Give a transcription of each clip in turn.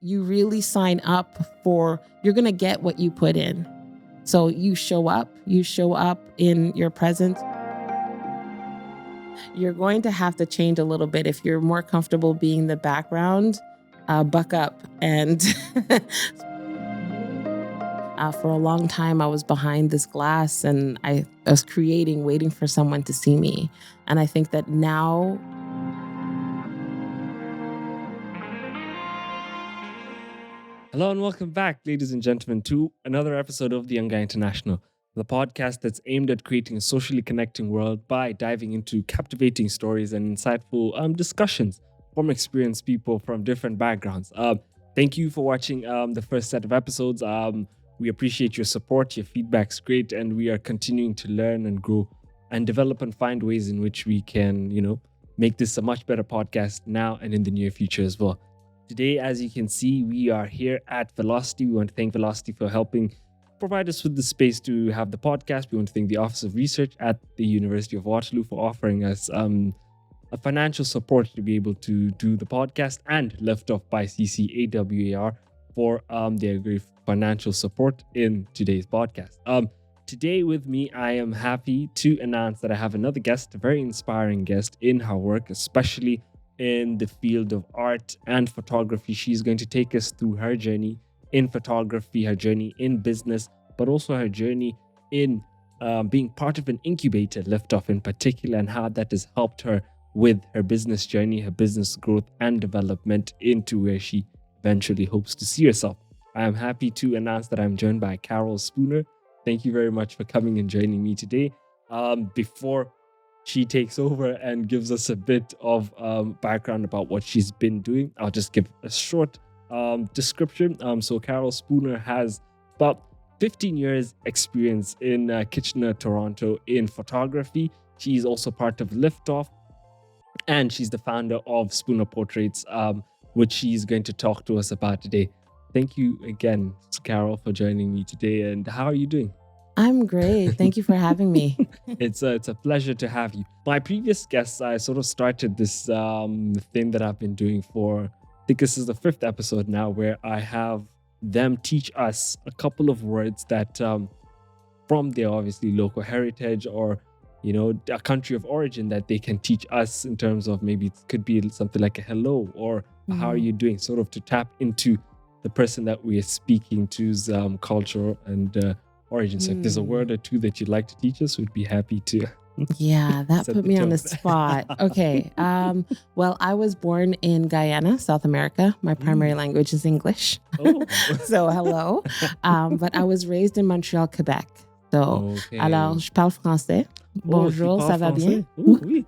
you really sign up you're going to get what you put in. So you show up in your presence. You're going to have to change a little bit. If you're more comfortable being the background, buck up. And for a long time, I was behind this glass and I was creating, waiting for someone to see me. And I think that now... Hello and welcome back, ladies and gentlemen, to another episode of The Young Guy International, the podcast that's aimed at creating a socially connecting world by diving into captivating stories and insightful discussions from experienced people from different backgrounds. Thank you for watching the first set of episodes. We appreciate your support. Your feedback's great, and we are continuing to learn and grow and develop and find ways in which we can, make this a much better podcast now and in the near future as well. Today, as you can see, we are here at Velocity. We want to thank Velocity for helping provide us with the space to have the podcast. We want to thank the Office of Research at the University of Waterloo for offering us a financial support to be able to do the podcast, and LiftOff by CCAWR for their great financial support in today's podcast. Today with me, I am happy to announce that I have another guest, a very inspiring guest in her work, especially in the field of art and photography. She's going to take us through her journey in photography, her journey in business, but also her journey in being part of an incubator, LiftOff in particular, and how that has helped her with her business journey, her business growth and development into where she eventually hopes to see herself. I am happy to announce that I'm joined by Carol Spooner. Thank you very much for coming and joining me today. Before she takes over and gives us a bit of background about what she's been doing, I'll just give a short description. So Carol Spooner has about 15 years experience in Kitchener, Toronto in photography. She's also part of LiftOff, and she's the founder of Spooner Portraits, which she's going to talk to us about today. Thank you again, Carol, for joining me today. And how are you doing? I'm great. Thank you for having me. It's a pleasure to have you. My previous guests, I sort of started this thing that I've been doing for, I think this is the 5th episode now, where I have them teach us a couple of words that from their obviously local heritage or, a country of origin that they can teach us in terms of maybe it could be something like a hello or how are you doing, sort of to tap into the person that we are speaking to's culture and origin. So if there's a word or two that you'd like to teach us, we'd be happy to. Yeah, that put me on the spot. Okay. Well, I was born in Guyana, South America. My primary language is English. Oh. So hello. But I was raised in Montreal, Quebec. So, alors, je parle français. Bonjour, ça va bien? Oui.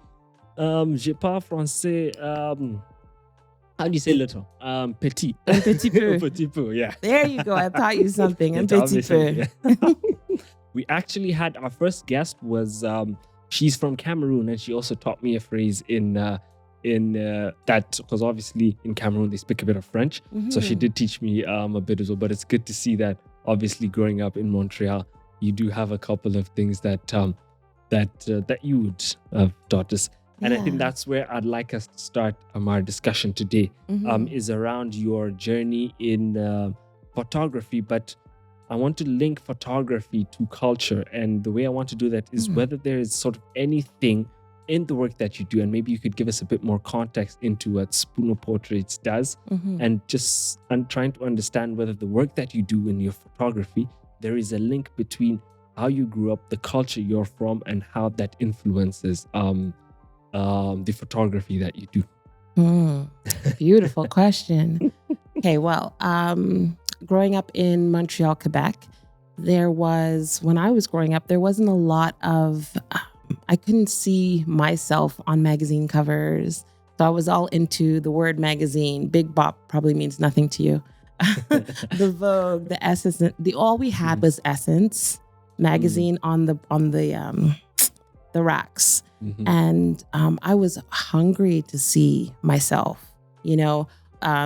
Je parle français. How do you say little? Petit. Un petit peu. Un petit peu, yeah. There you go. I taught you something. Un petit peu. Yeah. We actually had our first guest was she's from Cameroon, and she also taught me a phrase in that, because obviously in Cameroon they speak a bit of French. Mm-hmm. So she did teach me a bit as well. But it's good to see that obviously growing up in Montreal, you do have a couple of things that you would have taught us. And I think that's where I'd like us to start our discussion today, is around your journey in photography. But I want to link photography to culture. And the way I want to do that is whether there is sort of anything in the work that you do, and maybe you could give us a bit more context into what Spooner Portraits does, and just trying to understand whether the work that you do in your photography, there is a link between how you grew up, the culture you're from, and how that influences the photography that you do. Beautiful question. Okay, well, growing up in Montreal, Quebec, when I was growing up, there wasn't a lot of, I couldn't see myself on magazine covers. So I was all into the word magazine. Big Bop probably means nothing to you. The Vogue, the Essence, all we had was Essence magazine on the racks. And I was hungry to see myself, to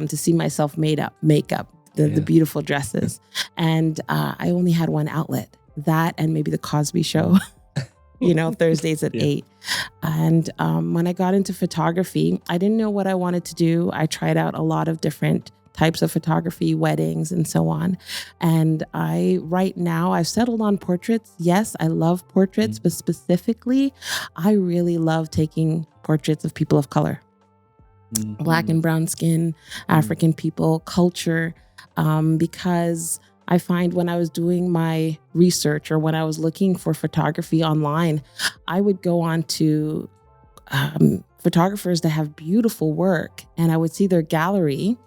see myself makeup, the beautiful dresses. And I only had one outlet, that and maybe the Cosby Show, Thursdays at 8. And when I got into photography, I didn't know what I wanted to do. I tried out a lot of different types of photography, weddings, and so on. And right now, I've settled on portraits. Yes, I love portraits, but specifically, I really love taking portraits of people of color, Black and brown skin, African people, culture, because I find when I was doing my research or when I was looking for photography online, I would go on to photographers that have beautiful work, and I would see their gallery,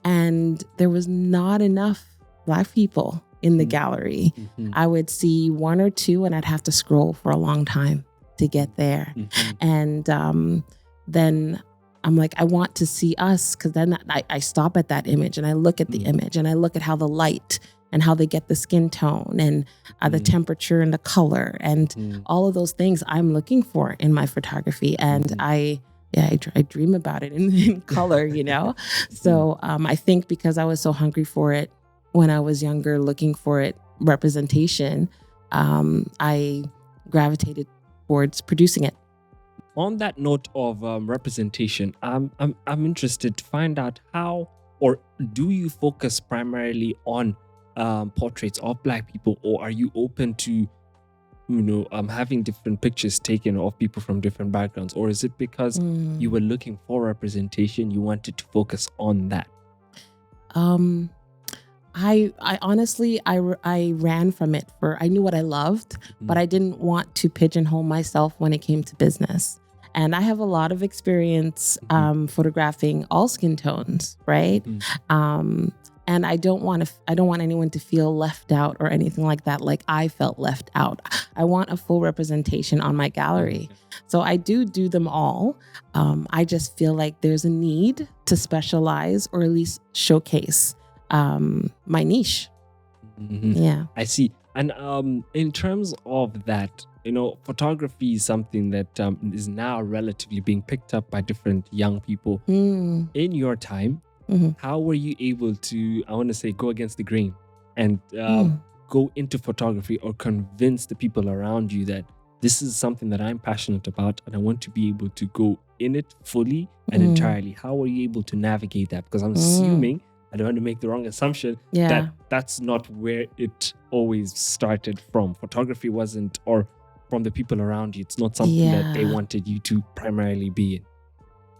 and there was not enough Black people in the gallery. I would see one or two, and I'd have to scroll for a long time to get there. And then I'm like, I want to see us, because then I stop at that image and I look at the image and I look at how the light and how they get the skin tone and the temperature and the color and all of those things I'm looking for in my photography. And I dream about it in color, you know? So I think because I was so hungry for it when I was younger, looking for it representation, I gravitated towards producing it. On that note of representation, I'm interested to find out how, or do you focus primarily on portraits of Black people, or are you open to, having different pictures taken of people from different backgrounds, or is it because you were looking for representation, you wanted to focus on that? I honestly, I ran from it I knew what I loved, but I didn't want to pigeonhole myself when it came to business. And I have a lot of experience photographing all skin tones, right? And I don't want anyone to feel left out or anything like that, like I felt left out. I want a full representation on my gallery. So I do them all. I just feel like there's a need to specialize or at least showcase my niche. Yeah. I see. And in terms of that, photography is something that is now relatively being picked up by different young people. In your time, how were you able to, I want to say, go against the grain and go into photography or convince the people around you that this is something that I'm passionate about and I want to be able to go in it fully and entirely? How were you able to navigate that? Because I'm assuming, I don't want to make the wrong assumption, that that's not where it always started from. Photography wasn't, or from the people around you, it's not something that they wanted you to primarily be in.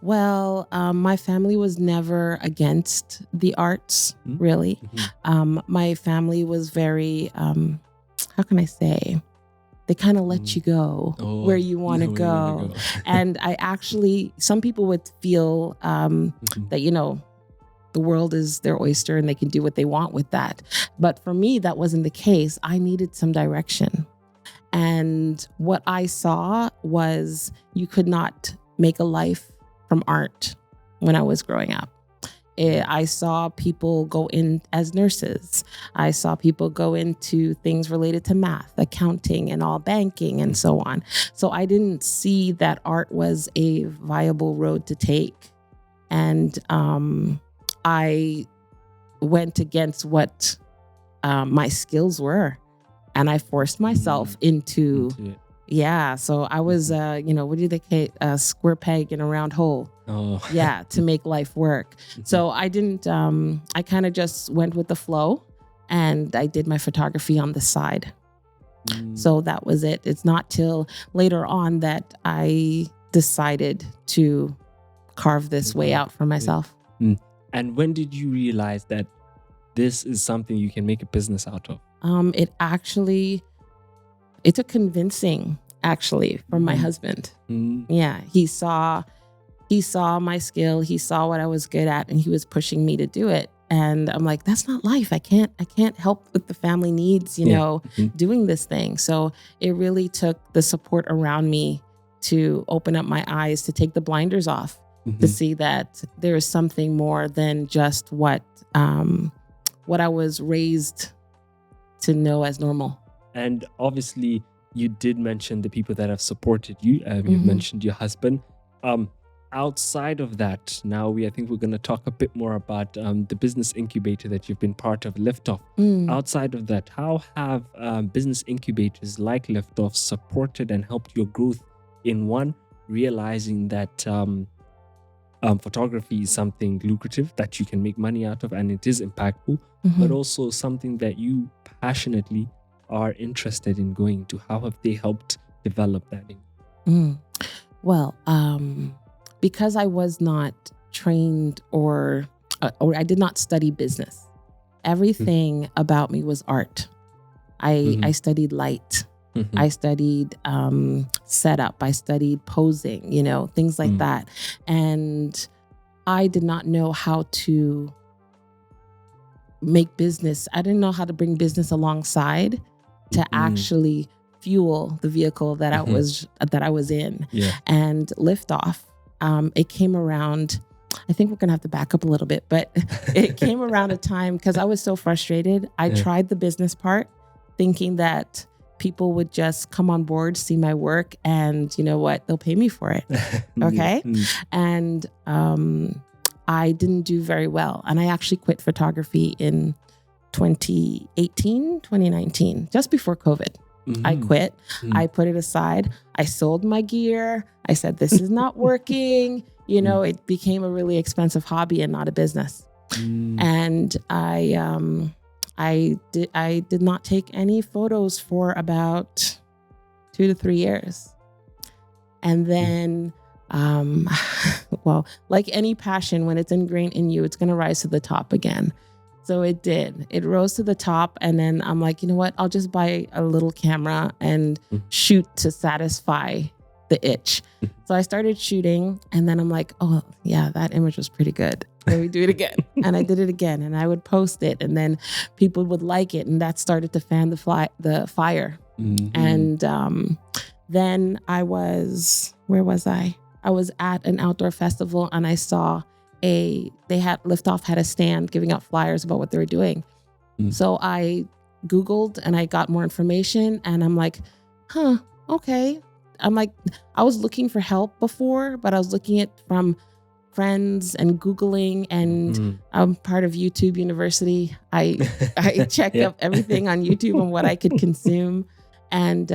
Well, my family was never against the arts, really. My family was very, how can I say, they kind of let you go where you want to go. And I actually, some people would feel that, the world is their oyster and they can do what they want with that. But for me, that wasn't the case. I needed some direction. And what I saw was you could not make a life from art when I was growing up. I saw people go in as nurses. I saw people go into things related to math, accounting, and all banking and so on. So I didn't see that art was a viable road to take. And I went against what my skills were, and I forced myself into it. Yeah. So I was, what do they say? A square peg in a round hole. Yeah. To make life work. So I didn't, I kind of just went with the flow and I did my photography on the side. So that was it. It's not till later on that I decided to carve this way out for myself. And when did you realize that this is something you can make a business out of? It took convincing, actually, from my husband. Yeah, he saw my skill, he saw what I was good at, and he was pushing me to do it. And I'm like, that's not life. I can't help with the family needs, doing this thing. So it really took the support around me to open up my eyes, to take the blinders off, to see that there is something more than just what I was raised to know as normal. And obviously, you did mention the people that have supported you. You mentioned your husband. Outside of that, now I think we're going to talk a bit more about the business incubator that you've been part of, LiftOff. Outside of that, how have business incubators like LiftOff supported and helped your growth in one, realizing that photography is something lucrative that you can make money out of, and it is impactful, but also something that you passionately are interested in going to. How have they helped develop that in you? Well, because I was not trained or I did not study business, everything about me was art. I studied light. I studied setup. I studied posing, things like that. And I did not know how to make business. I didn't know how to bring business alongside to actually fuel the vehicle that I was in. Yeah. And LiftOff, it came around. I think we're gonna have to back up a little bit, but it came around a time because I was so frustrated. I tried the business part, thinking that people would just come on board, see my work, and you know what? They'll pay me for it. Okay. And I didn't do very well. And I actually quit photography in 2019, just before COVID. I quit. I put it aside. I sold my gear. I said, this is not working. It became a really expensive hobby and not a business. And I did not take any photos for about 2 to 3 years. And then, well, like any passion, when it's ingrained in you, it's going to rise to the top again. So it did. It rose to the top. And then I'm like, you know what? I'll just buy a little camera and shoot to satisfy the itch. So I started shooting, and then I'm like, oh yeah, that image was pretty good. Let me do it again. And I did it again, and I would post it, and then people would like it. And that started to fan the fire. And then where was I? I was at an outdoor festival, and I saw LiftOff had a stand giving out flyers about what they were doing. So I Googled and I got more information, and I'm like, okay. I'm like, I was looking for help before, but I was looking at from friends and Googling, and I'm part of YouTube University. I checked up everything on YouTube and what I could consume. And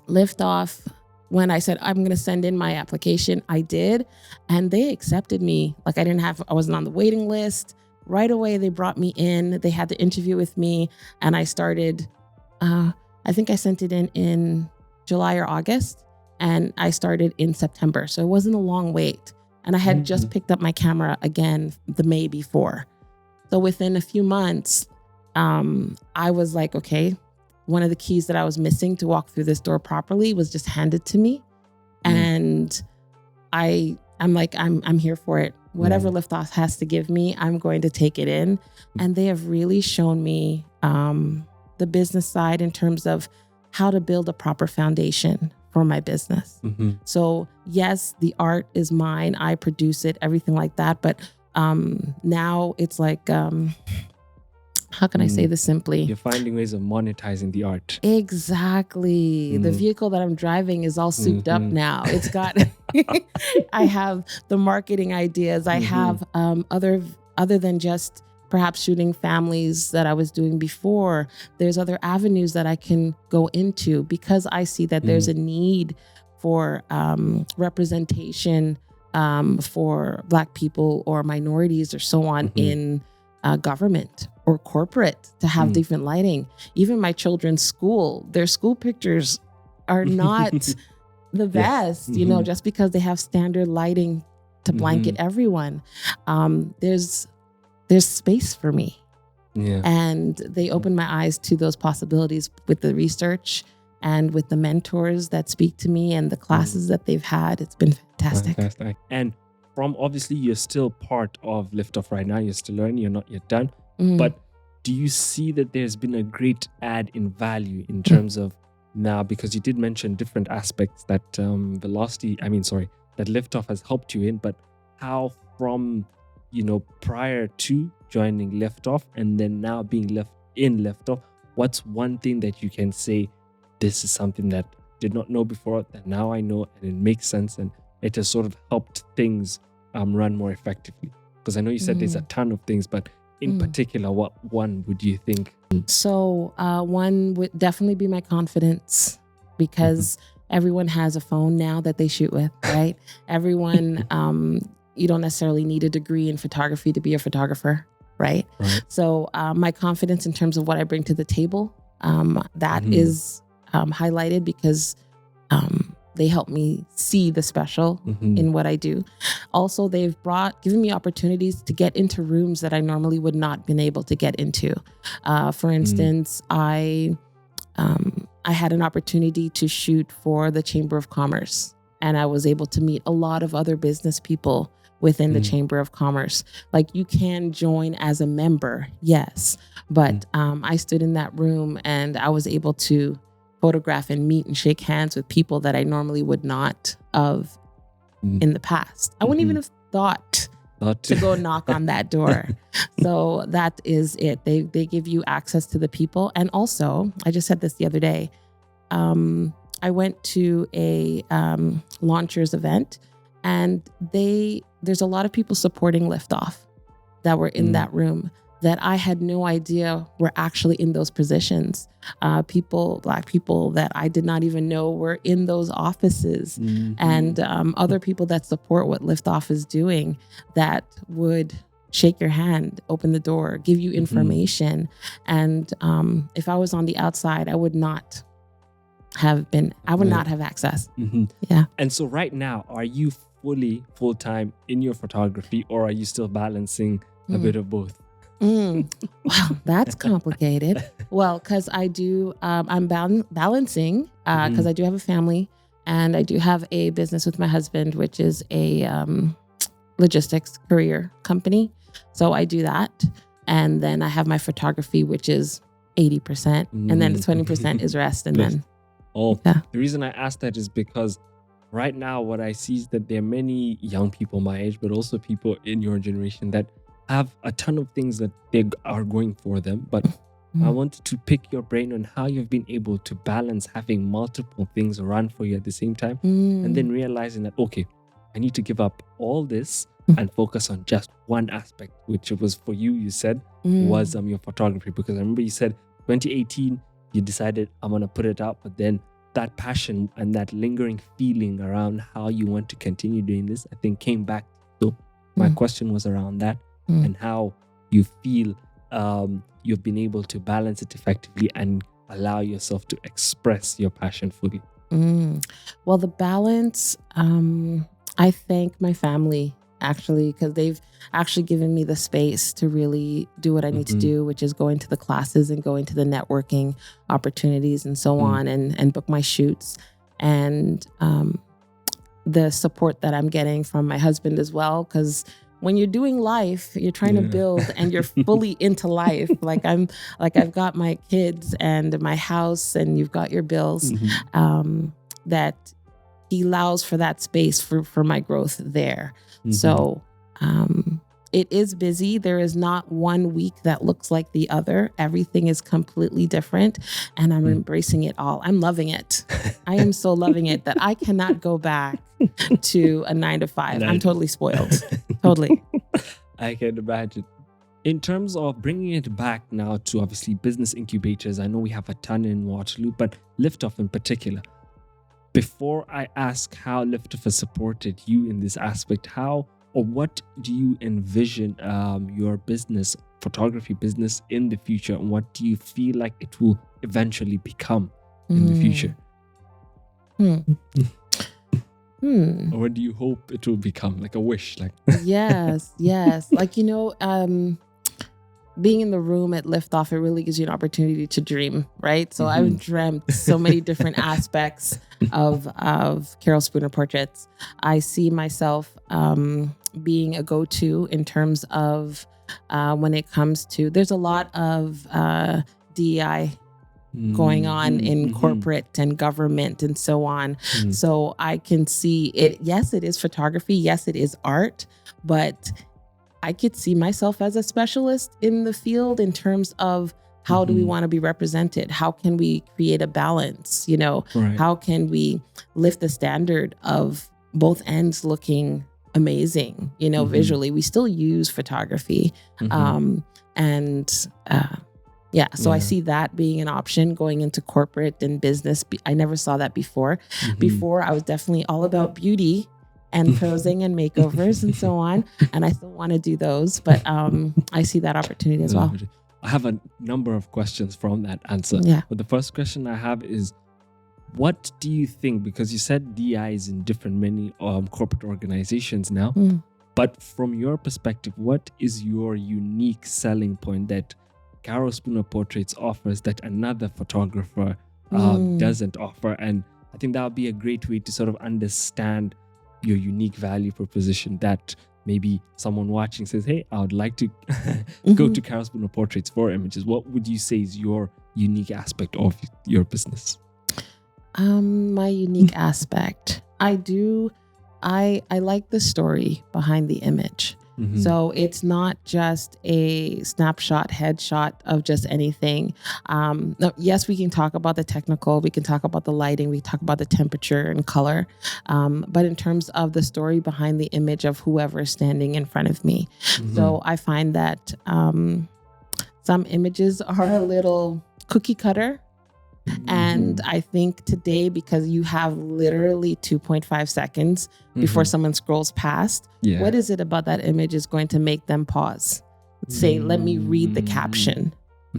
LiftOff, when I said, I'm going to send in my application, I did. And they accepted me. Like I wasn't on the waiting list. Right away, they brought me in. They had the interview with me, and I started, I think I sent it in July or August, and I started in September. So it wasn't a long wait. And I had just picked up my camera again the May before. So within a few months, I was like, okay, one of the keys that I was missing to walk through this door properly was just handed to me. And I'm like, I'm here for it. Whatever LiftOff has to give me, I'm going to take it in. And they have really shown me the business side in terms of how to build a proper foundation for my business. So yes, the art is mine. I produce it, everything like that. But now it's like, how can I say this simply? You're finding ways of monetizing the art. Exactly. The vehicle that I'm driving is all souped up now. It's got, I have the marketing ideas. I have other than just perhaps shooting families that I was doing before. There's other avenues that I can go into because I see that there's a need for representation for Black people or minorities or so on in government or corporate to have different lighting. Even my children's school, their school pictures are not the best, just because they have standard lighting to blanket everyone. There's space for me. And they opened my eyes to those possibilities with the research and with the mentors that speak to me and the classes that they've had. It's been fantastic. And from obviously you're still part of LiftOff right now. You're still learning. You're not yet done. But do you see that there's been a great add in value in terms of now, because you did mention different aspects that that LiftOff has helped you in, but how from prior to joining LiftOff and then now being LiftOff, what's one thing that you can say, this is something that I did not know before that now I know and it makes sense and it has sort of helped things run more effectively? Because I know you said there's a ton of things, but in particular, what one would you think? So one would definitely be my confidence, because everyone has a phone now that they shoot with, right? Everyone, you don't necessarily need a degree in photography to be a photographer, right? So my confidence in terms of what I bring to the table, that is highlighted because they help me see the special in what I do. Also, they've given me opportunities to get into rooms that I normally would not been able to get into. For instance, I had an opportunity to shoot for the Chamber of Commerce, and I was able to meet a lot of other business people within the Chamber of Commerce. Like, you can join as a member, yes, but I stood in that room and I was able to photograph and meet and shake hands with people that I normally would not have in the past. I wouldn't even have thought to go knock on that door. So that is it. They give you access to the people. And also, I just said this the other day, I went to a launchers event, and there's a lot of people supporting LiftOff that were in that room that I had no idea were actually in those positions. Black people that I did not even know were in those offices, and other people that support what LiftOff is doing that would shake your hand, open the door, give you information. And if I was on the outside, I would not have access. Yeah. And so right now, are you fully full-time in your photography, or are you still balancing a bit of both? Wow, that's complicated. Well, because I do, I'm balancing, because I do have a family, and I do have a business with my husband, which is a logistics courier company. So I do that. And then I have my photography, which is 80%. And then the 20% is rest. And then. The reason I asked that is because right now what I see is that there are many young people my age, but also people in your generation that have a ton of things that they are going for them. But I wanted to pick your brain on how you've been able to balance having multiple things run for you at the same time, and then realizing that, okay, I need to give up all this and focus on just one aspect, which was for you, you said, was your photography. Because I remember you said 2018, you decided, I'm going to put it out, but then that passion and that lingering feeling around how you want to continue doing this, I think came back. So my question was around that and how you feel you've been able to balance it effectively and allow yourself to express your passion fully. Well, the balance, I thank my family, actually, because they've actually given me the space to really do what I need to do, which is going to the classes and going to the networking opportunities and so on, and book my shoots. And the support that I'm getting from my husband as well, because when you're doing life, you're trying to build and you're fully into life. I've got my kids and my house, and you've got your bills, that he allows for that space for my growth there. So it is busy. There is not one week that looks like the other. Everything is completely different, and I'm embracing it all. I'm loving it. I am so loving it that I cannot go back to a 9 to 5. I'm totally spoiled. Totally. I can imagine. In terms of bringing it back now to obviously business incubators, I know we have a ton in Waterloo, but LiftOff in particular. Before I ask how LiftOff has supported you in this aspect, how or what do you envision your business, photography business in the future? And what do you feel like it will eventually become in the future? Or what do you hope it will become? Like a wish? Yes. Like, being in the room at LiftOff, it really gives you an opportunity to dream, right? So I've dreamt so many different aspects of Carol Spooner portraits. I see myself being a go-to in terms of when it comes to, there's a lot of DEI going on in corporate and government and so on. So I can see it. Yes, it is photography. Yes, it is art, but I could see myself as a specialist in the field in terms of how do we want to be represented? How can we create a balance? How can we lift the standard of both ends looking amazing, visually? We still use photography. Yeah. So I Yeah. see that being an option going into corporate and business. I never saw that before. Mhm. Before, I was definitely all about beauty and posing and makeovers and so on. And I still want to do those, but I see that opportunity as well. I have a number of questions from that answer. Yeah. But the first question I have is, what do you think? Because you said DI is in many corporate organizations now. Mm. But from your perspective, what is your unique selling point that Carol Spooner Portraits offers that another photographer doesn't offer? And I think that would be a great way to sort of understand your unique value proposition, that maybe someone watching says, hey, I would like to go to Carol Spooner Portraits for images. What would you say is your unique aspect of your business? My unique aspect. I like the story behind the image. Mm-hmm. So it's not just a snapshot, headshot of just anything. Yes, we can talk about the technical, we can talk about the lighting, we can talk about the temperature and color. But in terms of the story behind the image of whoever is standing in front of me. Mm-hmm. So I find that some images are a little cookie cutter. And I think today, because you have literally 2.5 seconds before someone scrolls past, what is it about that image is going to make them pause? Say, let me read the caption,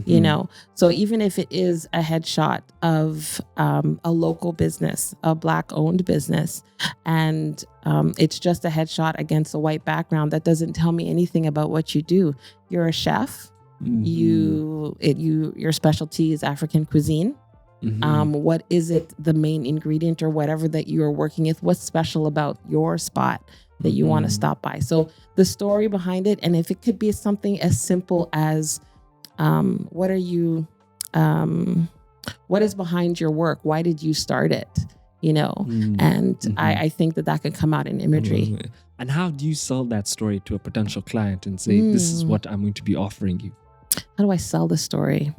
you know? So even if it is a headshot of a local business, a Black owned business, and it's just a headshot against a white background, that doesn't tell me anything about what you do. You're a chef. Your specialty is African cuisine. What is it, the main ingredient or whatever that you are working with? What's special about your spot that you want to stop by? So the story behind it, and if it could be something as simple as what is behind your work? Why did you start it? You know, and I think that could come out in imagery. And how do you sell that story to a potential client and say, this is what I'm going to be offering you? How do I sell the story?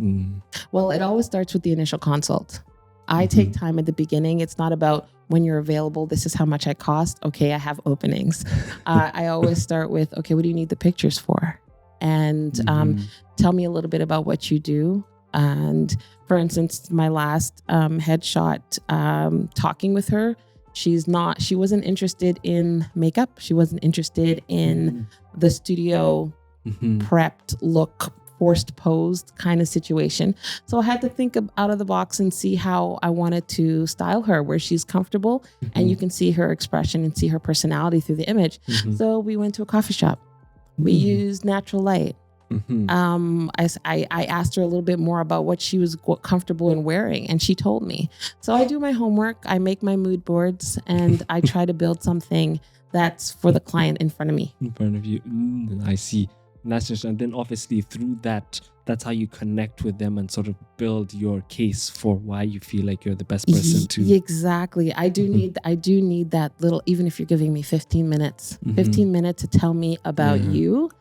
Well, it always starts with the initial consult. I take time at the beginning. It's not about when you're available, this is how much I cost. Okay, I have openings. I always start with, okay, what do you need the pictures for? And tell me a little bit about what you do. And for instance, my last headshot, talking with her, she wasn't interested in makeup. She wasn't interested in the studio prepped look, forced posed kind of situation. So I had to think out of the box and see how I wanted to style her, where she's comfortable and you can see her expression and see her personality through the image. So we went to a coffee shop. We used natural light. I asked her a little bit more about what she was comfortable in wearing, and she told me. So I do my homework, I make my mood boards, and I try to build something that's for the client in front of me. In front of you. I see. And that's just, and then obviously through that's how you connect with them and sort of build your case for why you feel like you're the best person to. Exactly. I do need that little, even if you're giving me 15 minutes, 15 minutes to tell me about you,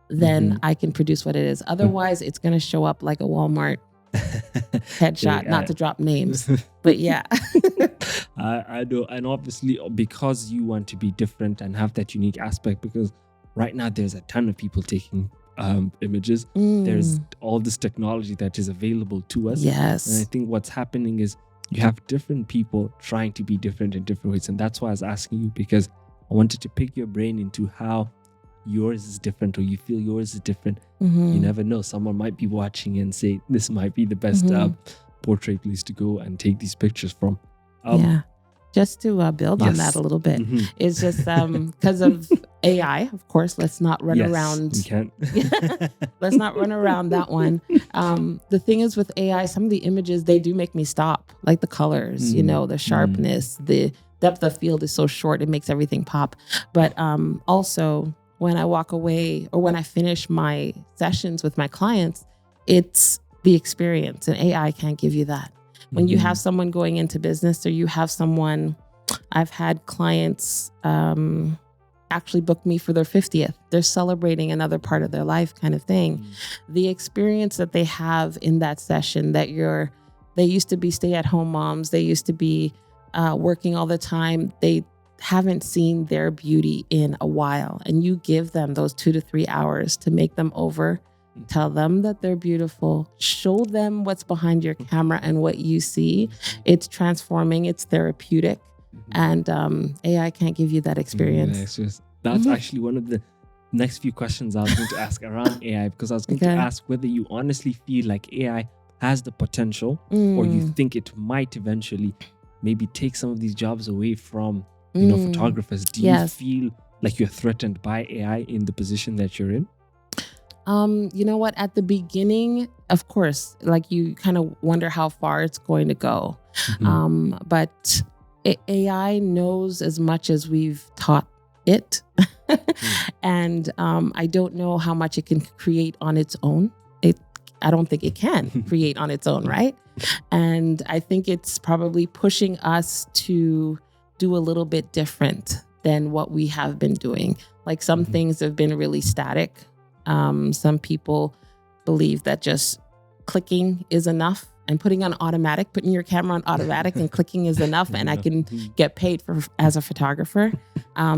then I can produce what it is. Otherwise, it's going to show up like a Walmart headshot, not to drop names, but yeah. I know. And obviously, because you want to be different and have that unique aspect, because right now there's a ton of people taking images. There's all this technology that is available to us. Yes. And I think what's happening is you have different people trying to be different in different ways. And that's why I was asking you, because I wanted to pick your brain into how yours is different, or you feel yours is different. You never know. Someone might be watching and say, this might be the best portrait place to go and take these pictures from. Just to build on that a little bit, it's just because of AI, of course, let's not run around. You can't. Let's not run around that one. The thing is with AI, some of the images, they do make me stop, like the colors, the sharpness, the depth of field is so short, it makes everything pop. But also when I walk away or when I finish my sessions with my clients, it's the experience, and AI can't give you that. When you have someone going into business, or you have someone, I've had clients actually book me for their 50th. They're celebrating another part of their life kind of thing. The experience that they have in that session, they used to be stay-at-home moms. They used to be working all the time. They haven't seen their beauty in a while. And you give them those 2 to 3 hours to make them over, Tell them that they're beautiful. Show them what's behind your camera and what you see. It's transforming. It's therapeutic. And AI can't give you that experience. That's actually one of the next few questions I was going to ask around AI, because I was going to ask whether you honestly feel like AI has the potential or you think it might eventually maybe take some of these jobs away from photographers. Do you feel like you're threatened by AI in the position that you're in? You know what? At the beginning, of course, like you kind of wonder how far it's going to go. But AI knows as much as we've taught it. And I don't know how much it can create on its own. I don't think it can create on its own, right? And I think it's probably pushing us to do a little bit different than what we have been doing. Like some things have been really static. Some people believe that just clicking is enough and putting your camera on automatic and clicking is enough, and I can get paid as a photographer.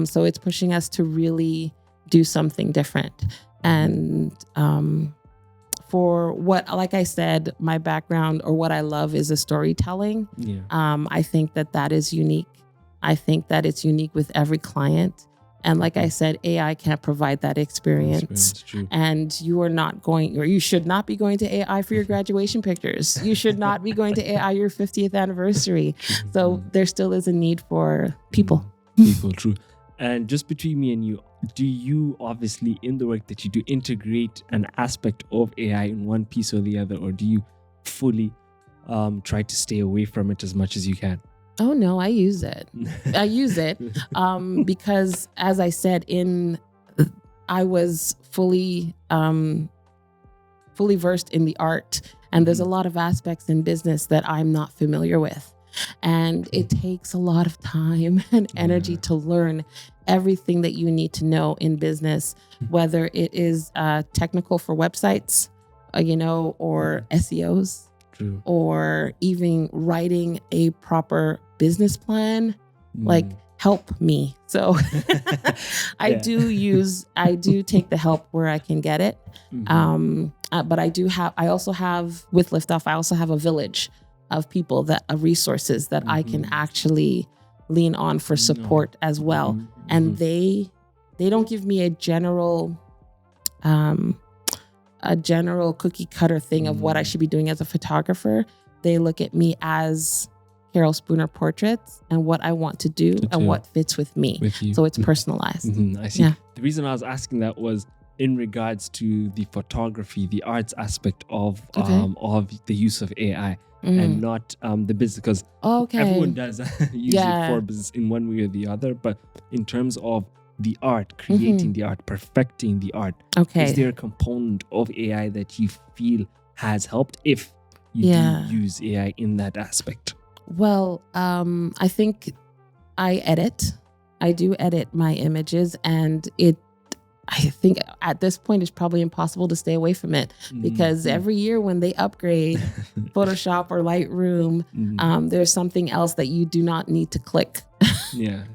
So it's pushing us to really do something different. And for what, like I said, my background or what I love is a storytelling. I think that is unique. I think that it's unique with every client. And like I said, AI can't provide that experience. And you are not going, or you should not be going to AI for your graduation pictures. You should not be going to AI your 50th anniversary. So there still is a need for people. True. And just between me and you, do you obviously in the work that you do integrate an aspect of AI in one piece or the other, or do you fully try to stay away from it as much as you can? Oh no, I use it. Because as I said, I was fully versed in the art, and there's a lot of aspects in business that I'm not familiar with. And it takes a lot of time and energy to learn everything that you need to know in business, whether it is technical for websites, or SEOs. True. Or even writing a proper business plan, like help me. So I do take the help where I can get it. But I also have with LiftOff, I also have a village of people resources that I can actually lean on for support as well. And they don't give me a general cookie cutter thing of what I should be doing as a photographer. They look at me as Carol Spooner portraits and what I want to do and what fits with me. So it's personalized. I see. Yeah. The reason I was asking that was in regards to the photography, the arts aspect of the use of AI and not the business, because everyone does use it for business in one way or the other. But in terms of the art, creating the art, perfecting the art, is there a component of AI that you feel has helped if you do use AI in that aspect? Well, I think I do edit my images, and I think at this point it's probably impossible to stay away from it, because every year when they upgrade Photoshop or Lightroom, there's something else that you do not need to click.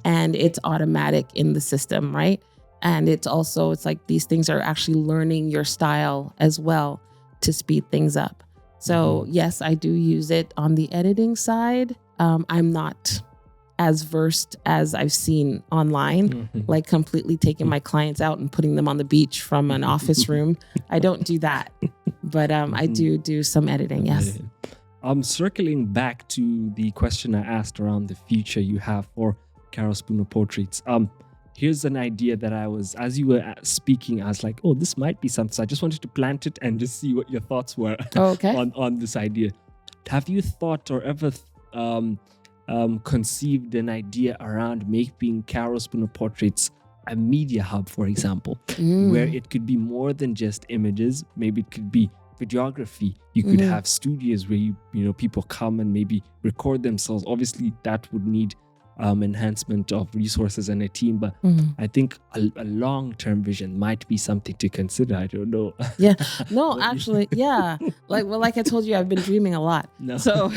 And it's automatic in the system, right? And it's like these things are actually learning your style as well to speed things up. So yes, I do use it on the editing side. I'm not as versed as I've seen online, like completely taking my clients out and putting them on the beach from an office room. I don't do that, but I do some editing, yes. Circling back to the question I asked around the future you have for Carol Spooner Portraits. Here's an idea that as you were speaking, I was like, oh, this might be something. So I just wanted to plant it and just see what your thoughts were on this idea. Have you thought or ever conceived an idea around making Carol Spooner Portraits a media hub, for example, where it could be more than just images? Maybe it could be videography. You could have studios where you people come and maybe record themselves. Obviously, that would need enhancement of resources and a team, but I think a long-term vision might be something to consider. I don't know. Like I told you, I've been dreaming a lot. So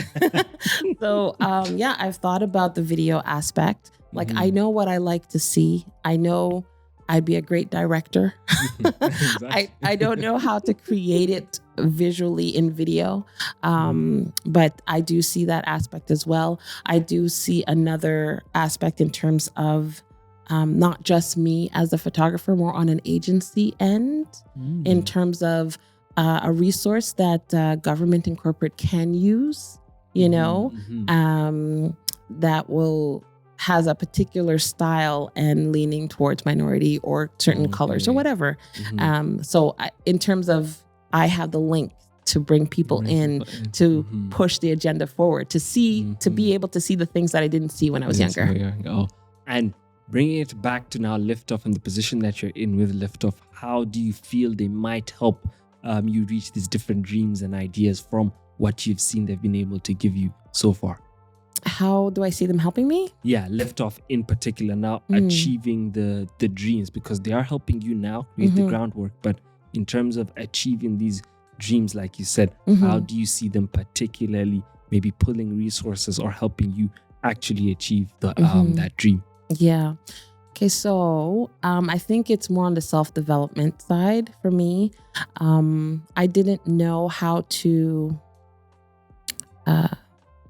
I've thought about the video aspect. Like I know what I like to see. I know I'd be a great director. Exactly. I don't know how to create it visually in video, but I do see that aspect as well. I do see another aspect in terms of not just me as a photographer, more on an agency end, in terms of a resource that government and corporate can use, that has a particular style and leaning towards minority or certain colors or whatever. In terms of, I have the link to bring people in to push the agenda forward, to see, to be able to see the things that I didn't see when I was younger. Oh, and bringing it back to now LiftOff and the position that you're in with LiftOff, how do you feel they might help you reach these different dreams and ideas from what you've seen they've been able to give you so far? How do I see them helping me? Yeah, LiftOff in particular now achieving the dreams, because they are helping you now create the groundwork. But in terms of achieving these dreams, like you said, how do you see them particularly maybe pulling resources or helping you actually achieve the that dream? Yeah. Okay, so I think it's more on the self-development side for me. I didn't know how to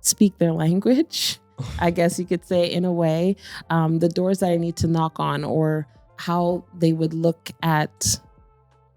speak their language, I guess you could say, in a way. The doors that I need to knock on, or how they would look at.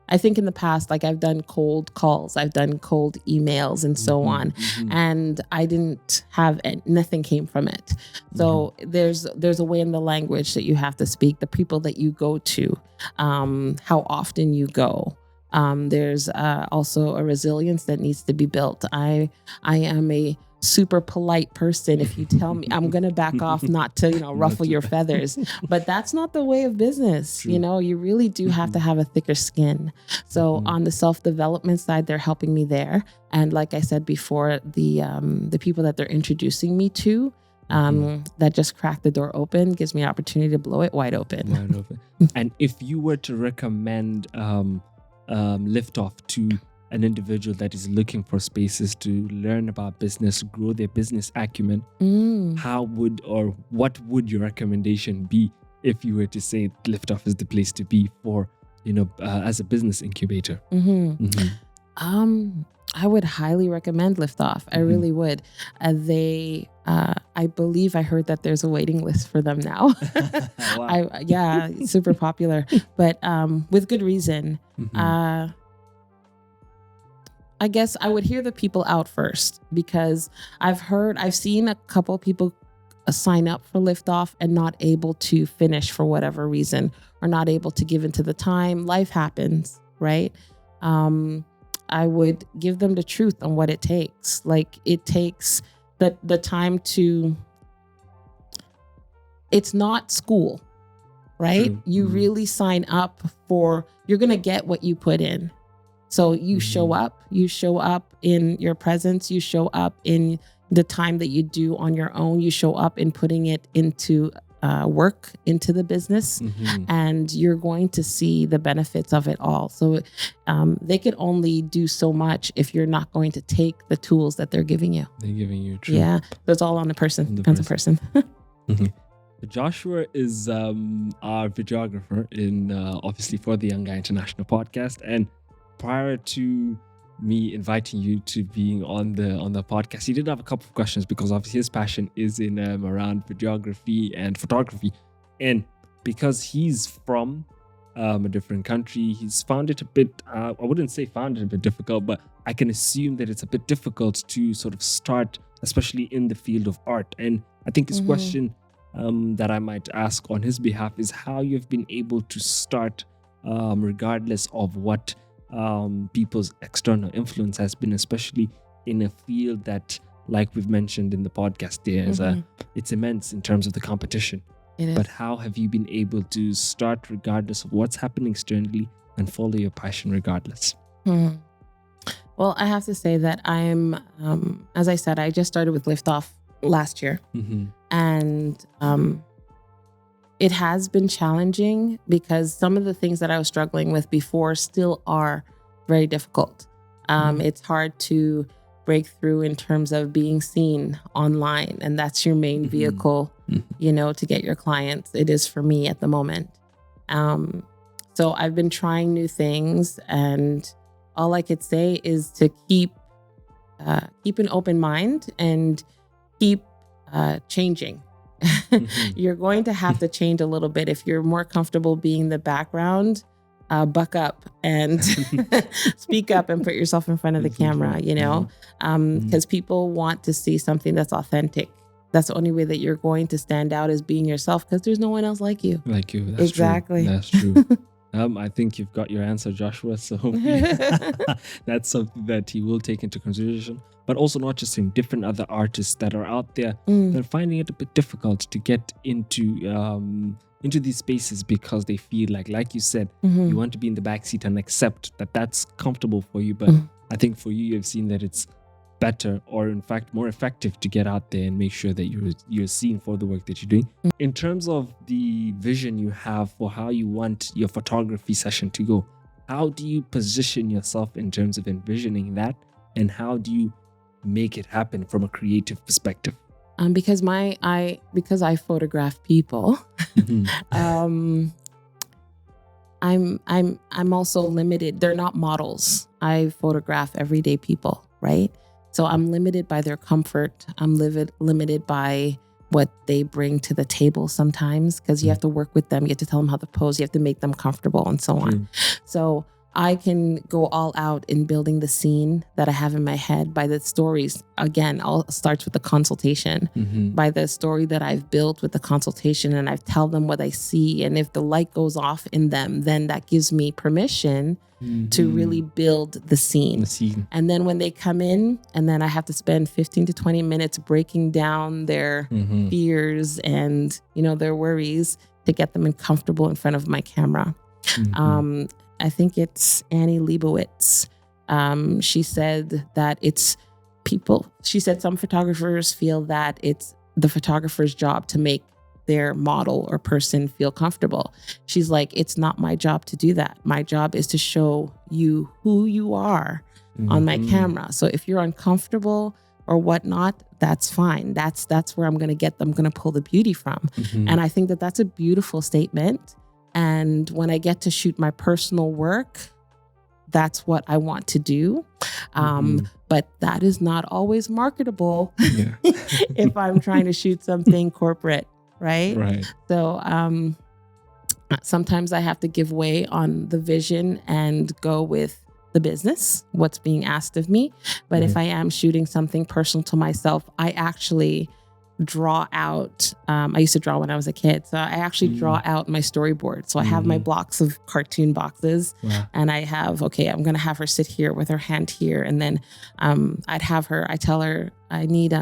I think in the past, like, I've done cold calls, I've done cold emails and so on, and I didn't have nothing came from it. So there's a way in the language that you have to speak, the people that you go to, how often you go. There's also a resilience that needs to be built. I am a super polite person. If you tell me, I'm going to back off, not to, ruffle your feathers, but that's not the way of business. True. You really do have to have a thicker skin. So on the self-development side, they're helping me there. And like I said before, the people that they're introducing me to, that just cracked the door open, gives me an opportunity to blow it wide open. And if you were to recommend LiftOff to an individual that is looking for spaces to learn about business, grow their business acumen, how would, or what would your recommendation be if you were to say LiftOff is the place to be for, as a business incubator? I would highly recommend LiftOff. I really would. I believe I heard that there's a waiting list for them now. Wow. Super popular, but with good reason. I guess I would hear the people out first, because I've seen a couple people sign up for LiftOff and not able to finish for whatever reason, or not able to give into the time. Life happens, right? I would give them the truth on what it takes. Like, it takes the time to, it's not school, right? True. You really sign up for, you're going to get what you put in. So you show up in your presence, you show up in the time that you do on your own, you show up in putting it into work, into the business, and you're going to see the benefits of it all. So they can only do so much if you're not going to take the tools that they're giving you. They're giving you, true. Yeah, that's all on the person. Depends on the person. Joshua is our videographer in obviously for the Young Guy International podcast, and prior to me inviting you to being on the podcast, he did have a couple of questions, because obviously his passion is in around videography and photography, and because he's from a different country, he's found it a bit I wouldn't say found it a bit difficult, but I can assume that it's a bit difficult to sort of start, especially in the field of art. And I think his question that I might ask on his behalf is how you've been able to start regardless of what people's external influence has been, especially in a field that, like we've mentioned in the podcast, it's immense in terms of the competition. But how have you been able to start regardless of what's happening externally and follow your passion regardless? Well, I have to say that I'm, as I said, I just started with LiftOff last year, and it has been challenging, because some of the things that I was struggling with before still are very difficult. It's hard to break through in terms of being seen online, and that's your main vehicle, to get your clients. It is for me at the moment. So I've been trying new things, and all I could say is to keep an open mind and keep changing. You're going to have to change a little bit. If you're more comfortable being the background, buck up and speak up and put yourself in front of the camera, because people want to see something that's authentic. That's the only way that you're going to stand out, is being yourself, because there's no one else like you. Like you. That's exactly. True. That's true. I think you've got your answer, Joshua. So hopefully that's something that he will take into consideration. But also not just him, different other artists that are out there. They're finding it a bit difficult to get into these spaces because they feel like you said, you want to be in the backseat and accept that that's comfortable for you. But I think for you, you've seen that it's better, or in fact more effective, to get out there and make sure that you're seen for the work that you're doing. In terms of the vision you have for how you want your photography session to go, how do you position yourself in terms of envisioning that, and how do you make it happen from a creative perspective? Because I photograph people, I'm also limited. They're not models. I photograph everyday people, right? So I'm limited by their comfort. I'm limited by what they bring to the table sometimes, because you have to work with them. You have to tell them how to pose. You have to make them comfortable and so on. So I can go all out in building the scene that I have in my head by the stories. Again, all starts with the consultation. By the story that I've built with the consultation, and I tell them what I see. And if the light goes off in them, then that gives me permission to really build the scene. And then when they come in, and then I have to spend 15 to 20 minutes breaking down their fears and, their worries to get them comfortable in front of my camera. I think it's Annie Leibovitz. She said that she said some photographers feel that it's the photographer's job to make their model or person feel comfortable. She's like, it's not my job to do that. My job is to show you who you are on my camera. So if you're uncomfortable or whatnot, that's fine. That's where I'm going to get them, going to pull the beauty from. And I think that that's a beautiful statement. And when I get to shoot my personal work, that's what I want to do. But that is not always marketable if I'm trying to shoot something corporate, right? So sometimes I have to give way on the vision and go with the business, what's being asked of me. But if I am shooting something personal to myself, I actually draw out. I used to draw when I was a kid. So I actually draw out my storyboard. So I have my blocks of cartoon boxes and I have, I'm going to have her sit here with her hand here. And then I tell her I need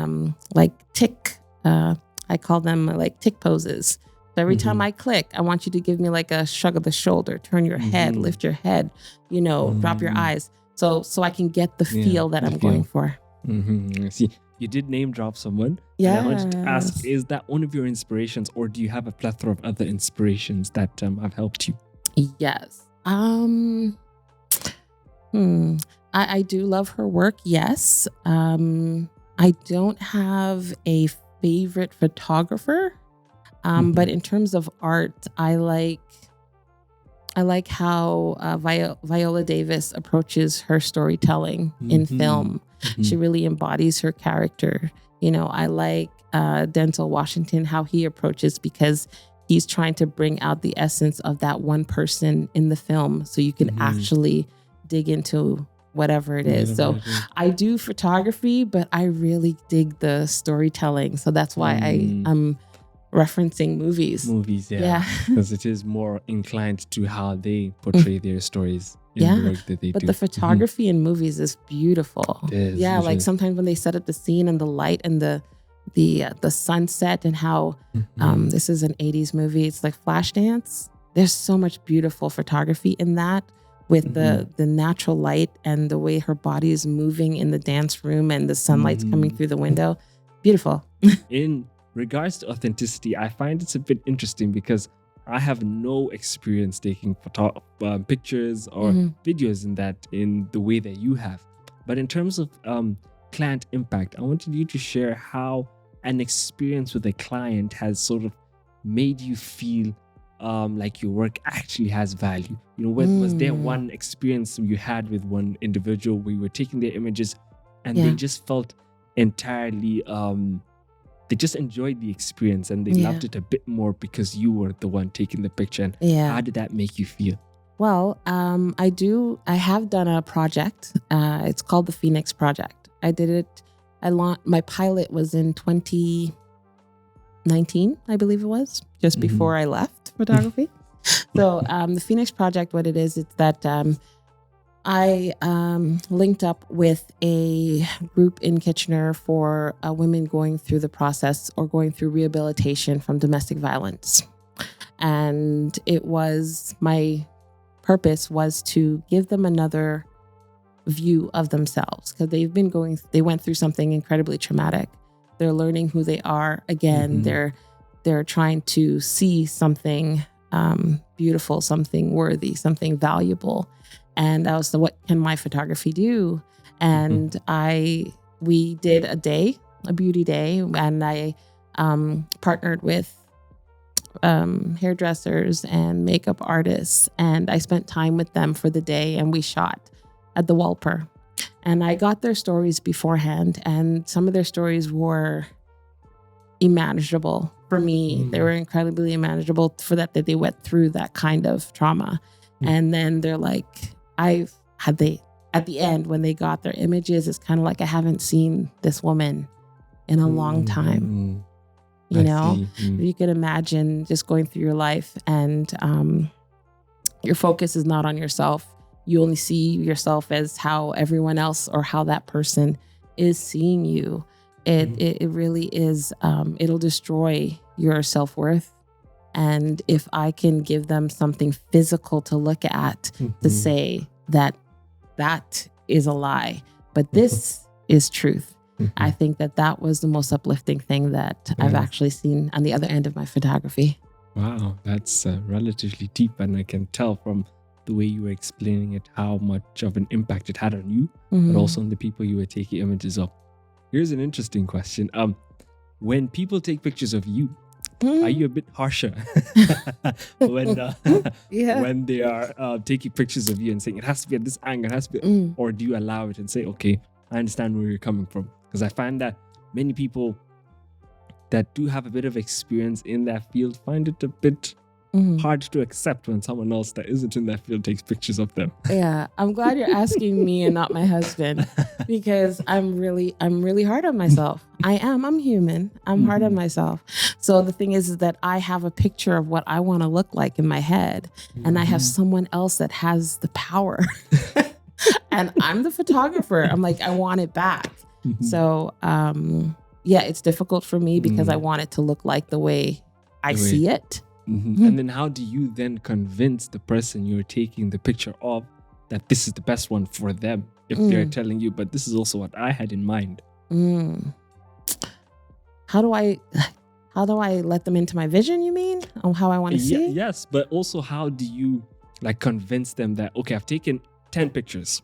tick, I call them like tick poses. So every time I click, I want you to give me like a shrug of the shoulder, turn your head, lift your head, drop your eyes. So I can get the feel that I'm going for. See, you did name drop someone. Yeah. I wanted to ask, is that one of your inspirations, or do you have a plethora of other inspirations that have helped you? Yes. I do love her work. Yes. I don't have a favorite photographer. But in terms of art, I like how Viola Davis approaches her storytelling in film. She really embodies her character. I like Denzel Washington, how he approaches, because he's trying to bring out the essence of that one person in the film, so you can actually dig into whatever it is. So I do photography, but I really dig the storytelling. So that's why I'm referencing movies. Yeah. Because it is more inclined to how they portray their stories in the work that they do. But the photography in movies is beautiful. It is. Yeah, like sometimes when they set up the scene and the light and the sunset and how this is an 80s movie. It's like Flashdance. There's so much beautiful photography in that, with the natural light and the way her body is moving in the dance room and the sunlight's coming through the window. Beautiful. In regards to authenticity, I find it's a bit interesting because I have no experience taking pictures or videos in the way that you have. But in terms of client impact, I wanted you to share how an experience with a client has sort of made you feel like your work actually has value? You know, was there Mm. one experience you had with one individual where you were taking their images and Yeah. they just felt entirely they just enjoyed the experience and they Yeah. loved it a bit more because you were the one taking the picture? And Yeah. how did that make you feel? Well, I have done a project. It's called the Phoenix Project. I did it. My pilot was in 2019, I believe it was, just before I left photography. So the Phoenix Project, what it is, it's that I linked up with a group in Kitchener for women going through the process or going through rehabilitation from domestic violence. And my purpose was to give them another view of themselves, because they went through something incredibly traumatic. They're learning who they are again. They're trying to see something beautiful, something worthy, something valuable. And that was what can my photography do? And we did a beauty day, and I partnered with hairdressers and makeup artists, and I spent time with them for the day, and we shot at the Walper. And I got their stories beforehand, and some of their stories were unmanageable for me. They were incredibly unmanageable for that they went through that kind of trauma. And then they're like, at the end, when they got their images, it's kind of like, I haven't seen this woman in a long time. You know, you could imagine just going through your life and your focus is not on yourself. You only see yourself as how everyone else or how that person is seeing you. It really is, it'll destroy your self-worth. And if I can give them something physical to look at to say that is a lie, but this is truth. I think that was the most uplifting thing that I've actually seen on the other end of my photography. Wow, that's relatively deep, and I can tell from the way you were explaining it how much of an impact it had on you, but also on the people you were taking images of. Here's an interesting question. When people take pictures of you, are you a bit harsher when they are taking pictures of you and saying it has to be at this angle, it has to be, or do you allow it and say, okay, I understand where you're coming from? Because I find that many people that do have a bit of experience in that field find it a bit hard to accept when someone else that isn't in that field takes pictures of them. Yeah, I'm glad you're asking me and not my husband, because I'm really hard on myself. I'm human. I'm hard on myself. So the thing is that I have a picture of what I want to look like in my head, and I have someone else that has the power. And I'm the photographer. I'm like, I want it back. So, it's difficult for me because I want it to look like the way I see it. And then how do you then convince the person you're taking the picture of that this is the best one for them if they're telling you, but this is also what I had in mind? How do I let them into my vision, you mean? On how I want to see? Yes, but also how do you convince them that, okay, I've taken 10 pictures.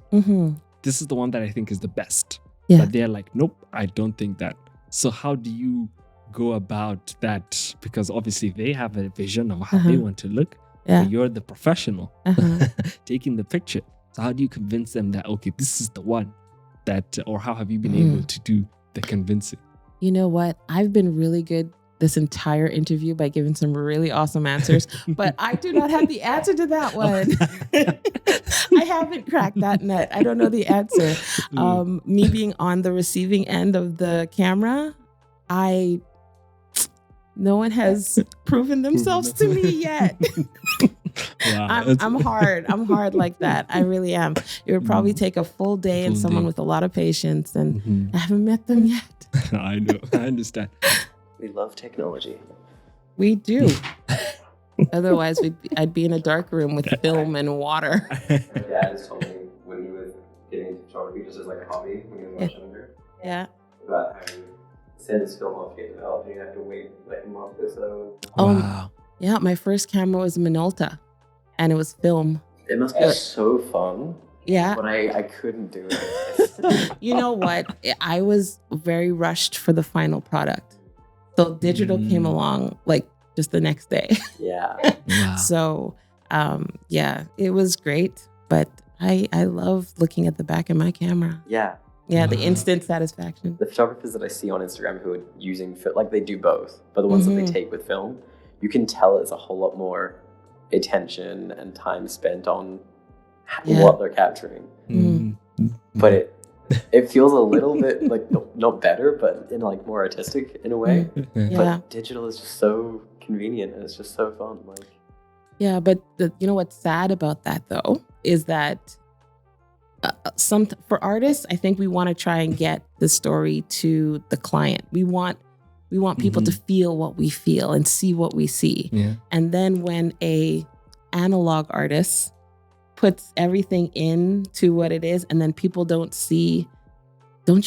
This is the one that I think is the best. Yeah. But they're like, nope, I don't think that. So how do you go about that? Because obviously they have a vision of how they want to look. Yeah. But you're the professional taking the picture. So how do you convince them that, okay, this is the one that, or how have you been able to do the convincing? You know what? I've been really good this entire interview by giving some really awesome answers, but I do not have the answer to that one. I haven't cracked that nut. I don't know the answer. Me being on the receiving end of the camera, no one has proven themselves to me yet. Wow, I'm hard. I'm hard like that. I really am. It would probably take a full day and someone with a lot of patience, and I haven't met them yet. I know. I understand. We love technology. We do. Otherwise, I'd be in a dark room with film and water. My dad has told me when he was getting into photography, just as like a hobby when he was much younger, Yeah. about how he send his film off to get developed and you have to wait like a month or so. Wow. Yeah, my first camera was Minolta, and it was film. It must be so fun. Yeah. But I couldn't do it. You know what? I was very rushed for the final product. So digital came along like just the next day. Yeah. Wow. So, yeah, it was great. But I love looking at the back of my camera. Yeah. Yeah, the Wow. instant satisfaction. The photographers that I see on Instagram who are using like they do both, but the ones that they take with film, you can tell it's a whole lot more attention and time spent on what they're capturing. Mm. But it feels a little bit like not better, but in like more artistic in a way. Yeah. But digital is just so convenient and it's just so fun. Like, Yeah, but you know what's sad about that though is that for artists, I think we want to try and get the story to the client. We want people to feel what we feel and see what we see. Yeah. And then when a analog artist puts everything into what it is, and then people don't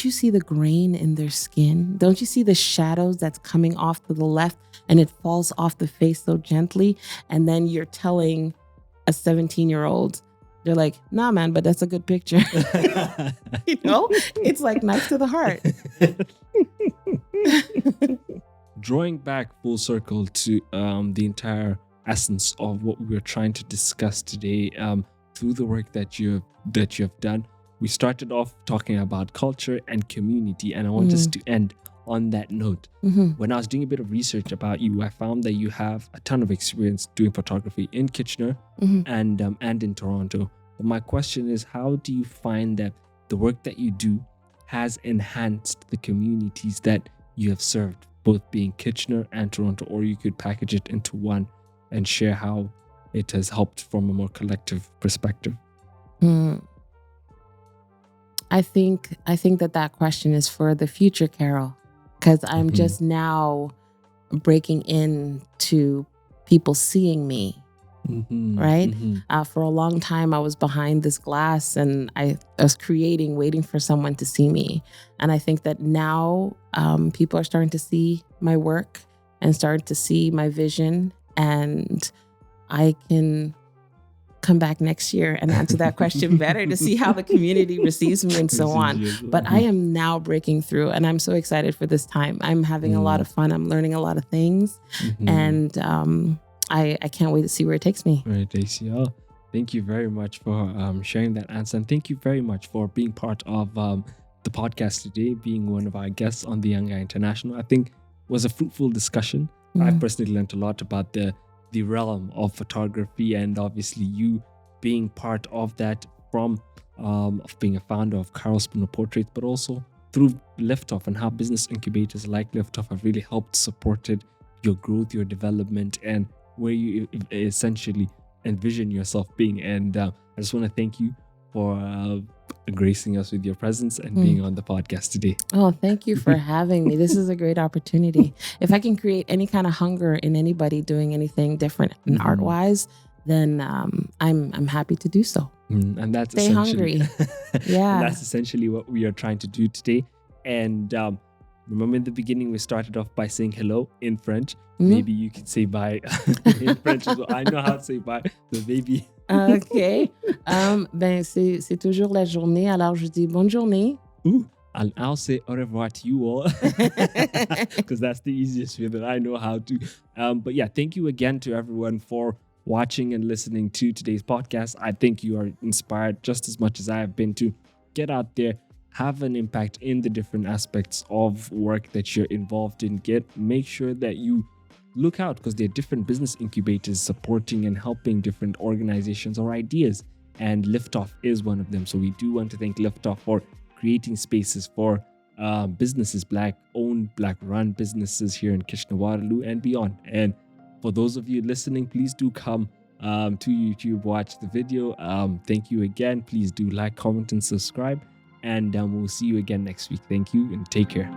you see the grain in their skin? Don't you see the shadows that's coming off to the left and it falls off the face so gently? And then you're telling a 17-year-old, they're like, nah, man, but that's a good picture. You know, it's like knife to the heart. Drawing back full circle to the entire essence of what we were trying to discuss today, through the work that you have done, we started off talking about culture and community, and I want us to end on that note. When I was doing a bit of research about you, I found that you have a ton of experience doing photography in Kitchener and in Toronto. But my question is, how do you find that the work that you do has enhanced the communities that you have served, both being Kitchener and Toronto? Or you could package it into one and share how it has helped from a more collective perspective. I think that question is for the future, Carol, because I'm just now breaking into people seeing me, right? For a long time, I was behind this glass and I was creating, waiting for someone to see me. And I think that now people are starting to see my work and start to see my vision, and I can come back next year and answer that question better to see how the community receives me and so on. But I am now breaking through and I'm so excited for this time. I'm having a lot of fun. I'm learning a lot of things and I can't wait to see where it takes me. Right, ACL. Thank you very much for sharing that answer. And thank you very much for being part of the podcast today, being one of our guests on the Young Guy International. I think was a fruitful discussion. I've personally learned a lot about the realm of photography, and obviously you being part of that from of being a founder of Carol Spooner Portraits, but also through LiftOff and how business incubators like LiftOff have really helped supported your growth, your development, and where you essentially envision yourself being. And I just want to thank you for gracing us with your presence and being on the podcast today. Oh, thank you for having me. This is a great opportunity. If I can create any kind of hunger in anybody doing anything different and art-wise, then I'm happy to do so. And that's Stay hungry. Yeah. And that's essentially what we are trying to do today. And remember in the beginning, we started off by saying hello in French. Maybe you could say bye in French as well. I know how to say bye, so maybe. OK. Ben, c'est toujours la journée. Alors, je dis bonne journée. Ooh, I'll say au revoir to you all because that's the easiest way that I know how to. But yeah, thank you again to everyone for watching and listening to today's podcast. I think you are inspired just as much as I have been to get out there, have an impact in the different aspects of work that you're involved in. Make sure that you look out, because there are different business incubators supporting and helping different organizations or ideas, and LiftOff is one of them. So we do want to thank LiftOff for creating spaces for businesses, Black-owned, Black-run businesses here in Kitchener-Waterloo and beyond. And for those of you listening, please do come to YouTube, watch the video. Thank you again. Please do like, comment, and subscribe. And we'll see you again next week. Thank you and take care.